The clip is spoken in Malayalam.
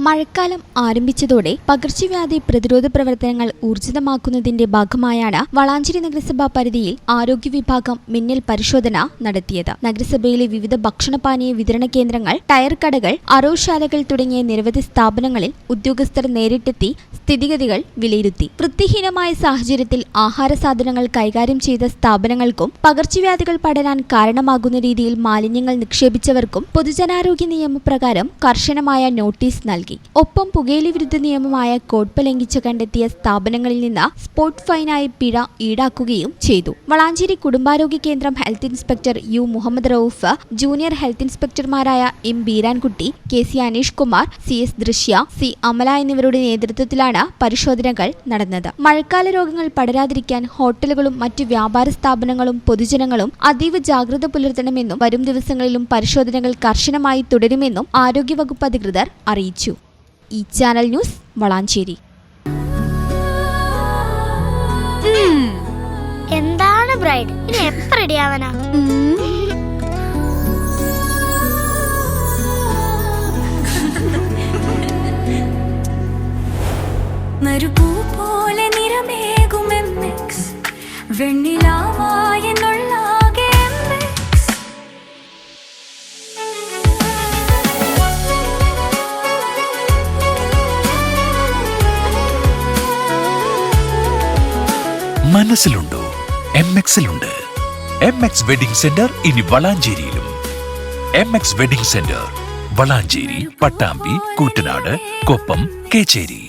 മഴക്കാലം ആരംഭിച്ചതോടെ പകർച്ചവ്യാധി പ്രതിരോധ പ്രവർത്തനങ്ങൾ ഊർജിതമാക്കുന്നതിന്റെ ഭാഗമായാണ് വളാഞ്ചേരി നഗരസഭാ പരിധിയിൽ ആരോഗ്യ വിഭാഗം മിന്നൽ പരിശോധന നടത്തിയത്. നഗരസഭയിലെ വിവിധ ഭക്ഷണപാനീയ വിതരണ കേന്ദ്രങ്ങൾ, ടയർ കടകൾ, അറവുശാലകൾ തുടങ്ങിയ നിരവധി സ്ഥാപനങ്ങളിൽ ഉദ്യോഗസ്ഥർ നേരിട്ടെത്തി സ്ഥിതിഗതികൾ വിലയിരുത്തി. വൃത്തിഹീനമായ സാഹചര്യത്തിൽ ആഹാര സാധനങ്ങൾ കൈകാര്യം ചെയ്ത സ്ഥാപനങ്ങൾക്കും പകർച്ചവ്യാധികൾ പടരാൻ കാരണമാകുന്ന രീതിയിൽ മാലിന്യങ്ങൾ നിക്ഷേപിച്ചവർക്കും പൊതുജനാരോഗ്യ നിയമപ്രകാരം കർശനമായ നോട്ടീസ് നൽകി. ഒപ്പം പുകയില വിരുദ്ധ നിയമമായ കോഡ്പ ലംഘിച്ച് കണ്ടെത്തിയ സ്ഥാപനങ്ങളിൽ നിന്ന് സ്പോട്ട് ഫൈനായി പിഴ ഈടാക്കുകയും ചെയ്തു. വളാഞ്ചേരി കുടുംബാരോഗ്യ കേന്ദ്രം health inspector U Muhammad Rauf, junior health ഇൻസ്പെക്ടർമാരായ M Beerankutty, K C Aneesh Kumar, C S Drishya, C Amala എന്നിവരുടെ നേതൃത്വത്തിലാണ് പരിശോധനകൾ നടന്നത്. മഴക്കാല രോഗങ്ങൾ പടരാതിരിക്കാൻ ഹോട്ടലുകളും മറ്റു വ്യാപാര സ്ഥാപനങ്ങളും പൊതുജനങ്ങളും അതീവ ജാഗ്രത പുലർത്തണമെന്നും വരും ദിവസങ്ങളിലും പരിശോധനകൾ കർശനമായി തുടരുമെന്നും ആരോഗ്യവകുപ്പ് അധികൃതർ അറിയിച്ചു. ഈ ചാനൽ ന്യൂസ് വളാഞ്ചേരി. എന്താണ് ബ്രൈഡ്, ഇനി എപ്പോ റെഡിയാവനാ? മരുപൂ പോലെ നിറമേകും MX, വെണ്ണിലാവായെന്നുള്ളാകെ MX. മനസ്സിലുണ്ടോ? MX-ലുണ്ട്. MX വെഡിംഗ് സെന്റർ ഇനി വളാഞ്ചേരിയിലും. MX wedding centre Valanchery, Pattambi, Koottanad, Koppam, Kecheri.